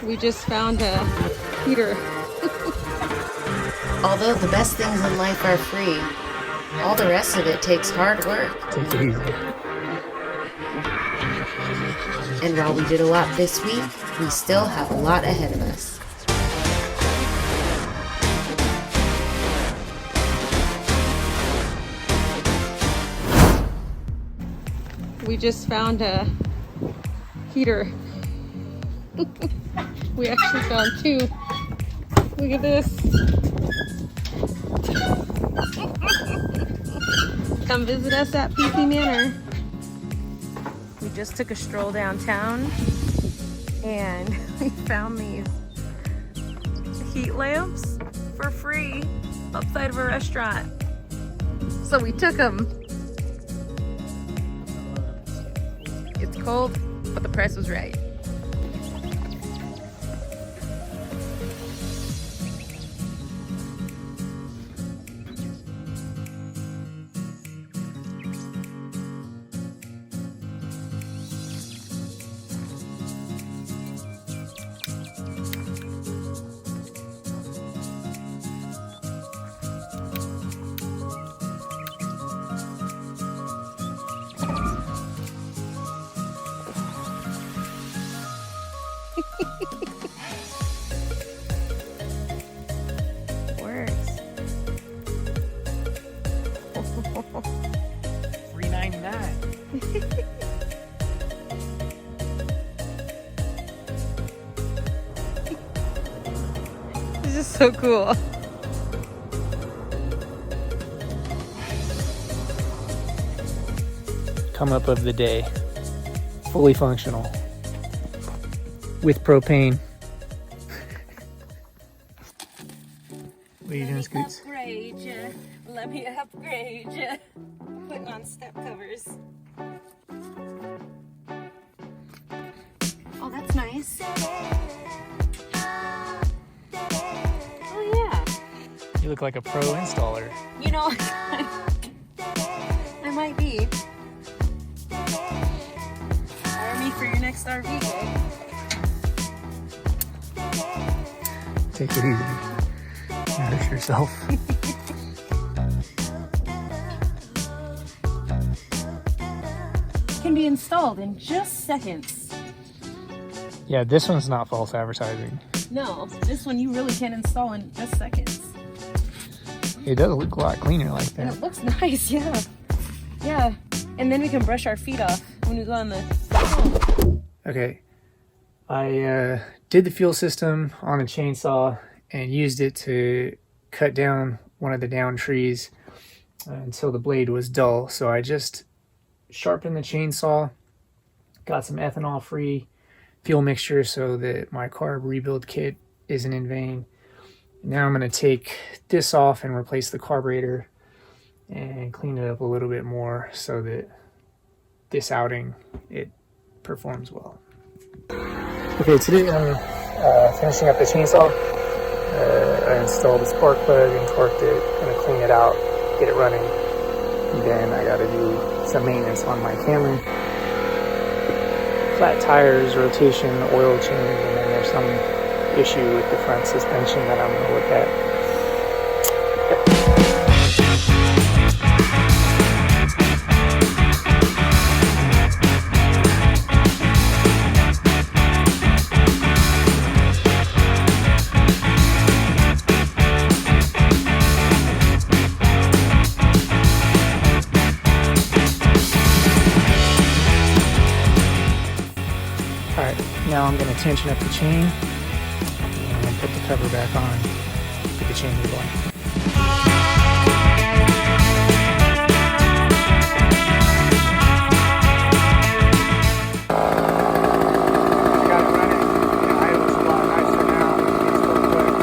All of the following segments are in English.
We just found a heater. Although the best things in life are free, all the rest of it takes hard work. Take it easy. And while we did a lot this week, we still have a lot ahead of us. We just found a heater. We actually found two. Look at this. Come visit us at PP Manor. We just took a stroll downtown and we found these heat lamps for free outside of a restaurant. So we took them. It's cold, but the price was right. Works. $3.99. This is so cool. Come up of the day. Fully functional. With propane. What are you doing, Scoots? Upgrade ya. Let me upgrade ya. Putting on step covers. Oh, that's nice. Oh, yeah. You look like a pro installer. You know, I might be. Hire me for your next RV day. Take it easy. Nourish yourself. Can be installed in just seconds. Yeah, this one's not false advertising. No, this one you really can install in just seconds. It does look a lot cleaner like And that. it looks nice, yeah. Yeah. And then we can brush our feet off when we go on the... Okay. I did the fuel system on a chainsaw and used it to cut down one of the down trees until the blade was dull. So I just sharpened the chainsaw, got some ethanol-free fuel mixture so that my carb rebuild kit isn't in vain. Now I'm going to take this off and replace the carburetor and clean it up a little bit more so that this outing, it performs well. Okay, today I'm finishing up the chainsaw. I installed the spark plug and torqued it. Gonna clean it out, get it running. And then I gotta do some maintenance on my Camry. Flat tires, rotation, oil change, and then there's some issue with the front suspension that I'm gonna look at. Alright, now I'm going to tension up the chain and put the cover back on, get the chain going. Got it running. The idle's a lot nicer now. It's still quick.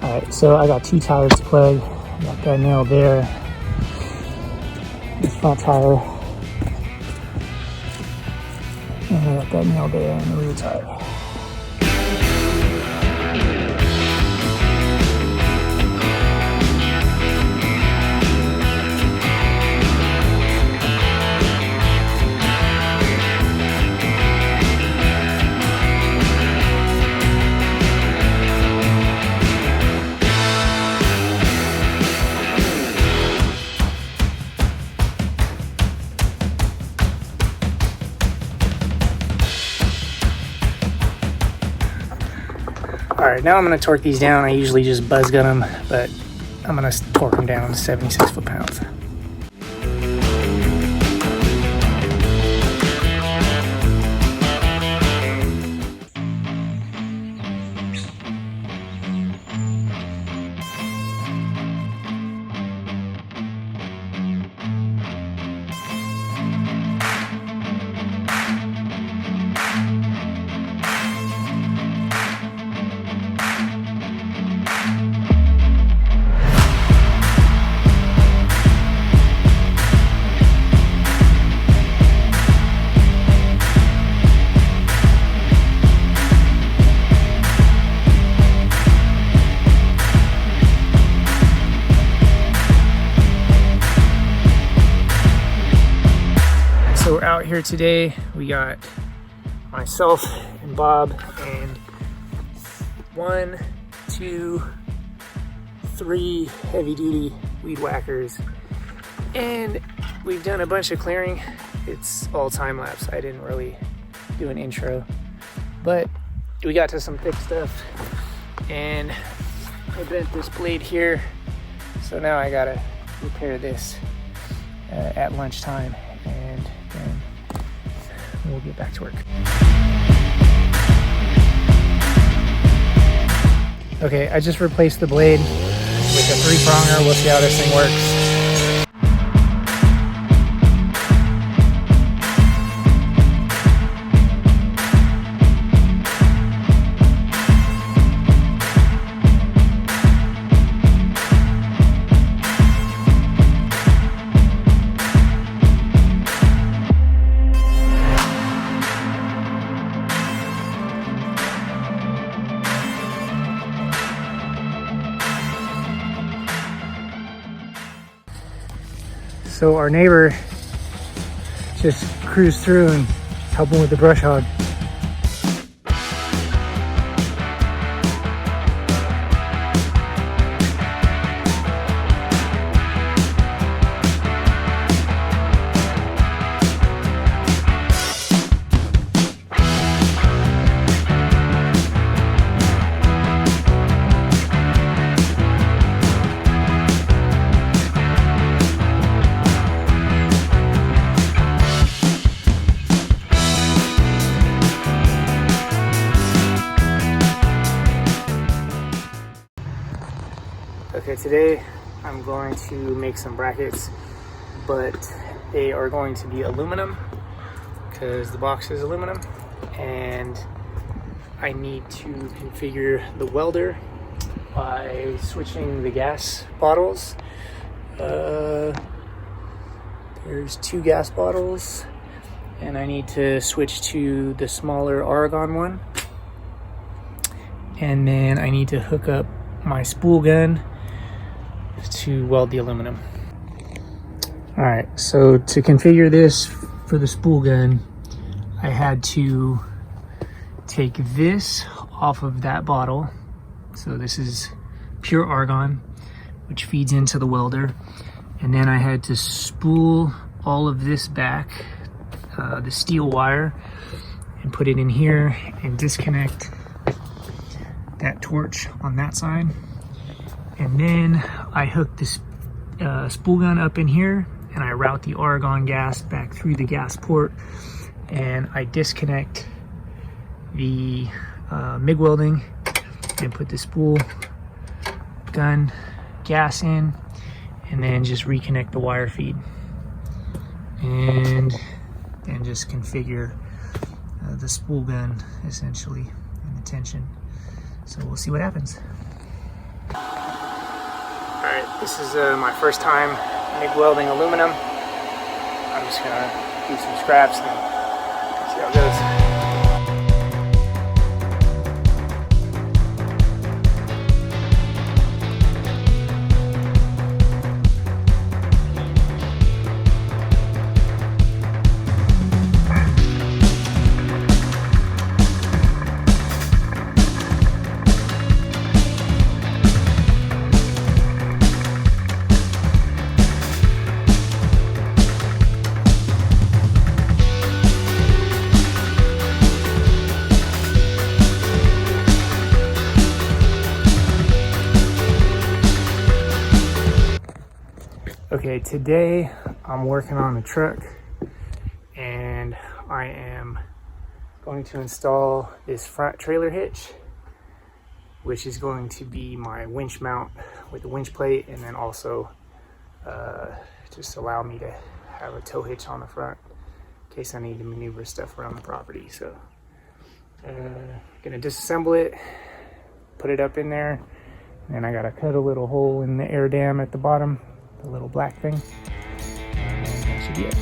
Alright, so I got 2 tires to plug. Got that nailed there. This front tire. And I got that nailed there on the rear tire. Alright, now I'm going to torque these down. I usually just buzz gun them, but I'm going to torque them down to 76 foot-pounds. So we're out here today. We got myself and Bob and 1, 2, 3 heavy duty weed whackers. And we've done a bunch of clearing. It's all time lapse. I didn't really do an intro, but we got to some thick stuff and I bent this blade here. So now I gotta repair this at lunchtime. And then we'll get back to work. Okay, I just replaced the blade with a 3-pronger. We'll see how this thing works. So our neighbor just cruised through and helped him with the brush hog. Okay, today I'm going to make some brackets, but they are going to be aluminum because the box is aluminum, and I need to configure the welder by switching the gas bottles. There's 2 gas bottles, and I need to switch to the smaller argon one, and then I need to hook up my spool gun to weld the aluminum. Alright, so to configure this for the spool gun, I had to take this off of that bottle. So this is pure argon, which feeds into the welder. And then I had to spool all of this back, the steel wire, and put it in here and disconnect that torch on that side. And then I hook this spool gun up in here, and I route the argon gas back through the gas port, and I disconnect the MIG welding and put the spool gun gas in, and then just reconnect the wire feed and just configure the spool gun essentially and the tension. So we'll see what happens. Alright, this is my first time MIG welding aluminum. I'm just gonna do some scraps and see how it goes. Okay, today I'm working on the truck and I am going to install this front trailer hitch, which is going to be my winch mount with the winch plate, and then also just allow me to have a tow hitch on the front in case I need to maneuver stuff around the property. So gonna disassemble it, put it up in there, and then I gotta cut a little hole in the air dam at the bottom, the little black thing, and that should be it.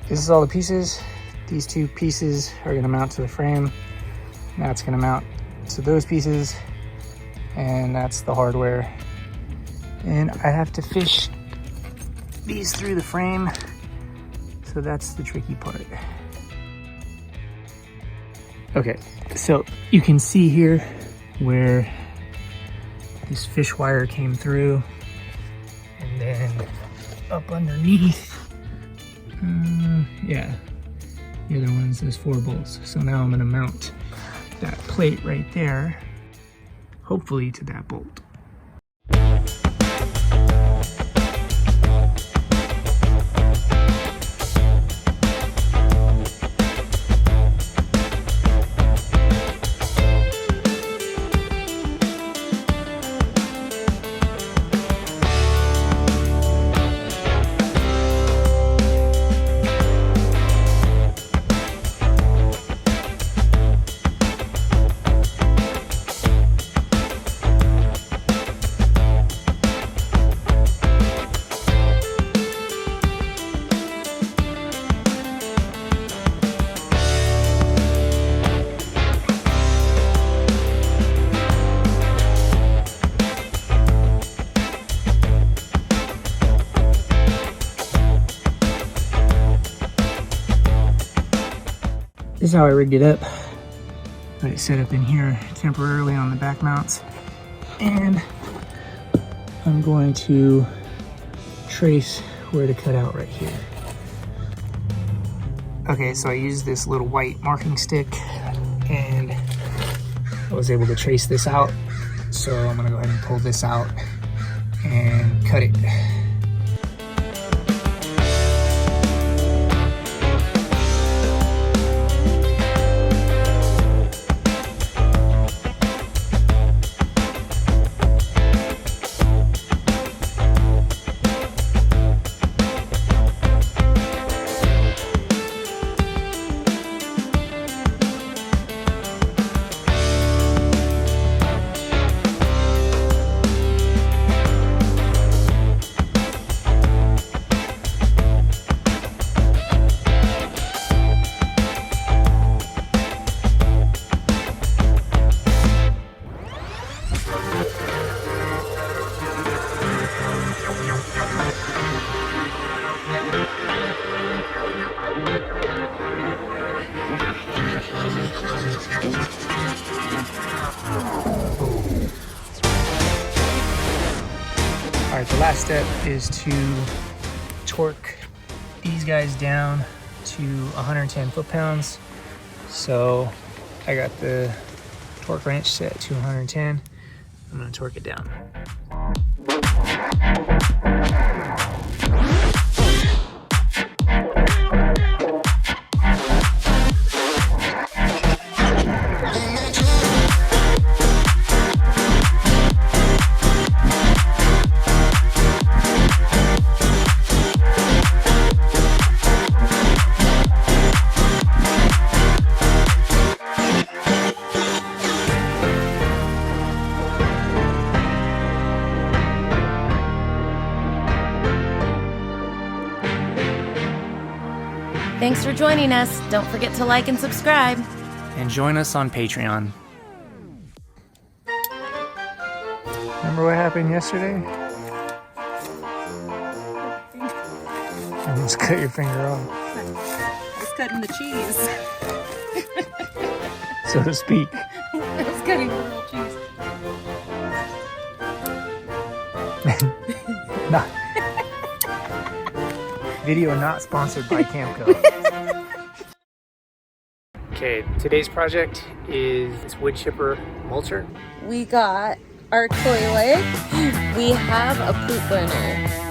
This is all the pieces. These two pieces are going to mount to the frame. That's going to mount to those pieces, and that's the hardware. And I have to fish these through the frame, so that's the tricky part. Okay, so you can see here where this fish wire came through, and then up underneath, yeah, the other one's those 4 bolts. So now I'm gonna mount that plate right there, hopefully to that bolt. This is how I rigged it up. Got it set up in here temporarily on the back mounts, and I'm going to trace where to cut out right here. Okay, so I used this little white marking stick and I was able to trace this out. So I'm gonna go ahead and pull this out and cut it. All right, the last step is to torque these guys down to 110 foot-pounds. So I got the torque wrench set to 110. I'm gonna torque it down. Thanks for joining us. Don't forget to like and subscribe. And join us on Patreon. Remember what happened yesterday? You almost cut your finger off. Just cutting the cheese. So to speak. I was cutting the real cheese. Not. Video not sponsored by Camco. Okay, today's project is this wood chipper mulcher. We got our toilet. We have a poop burner.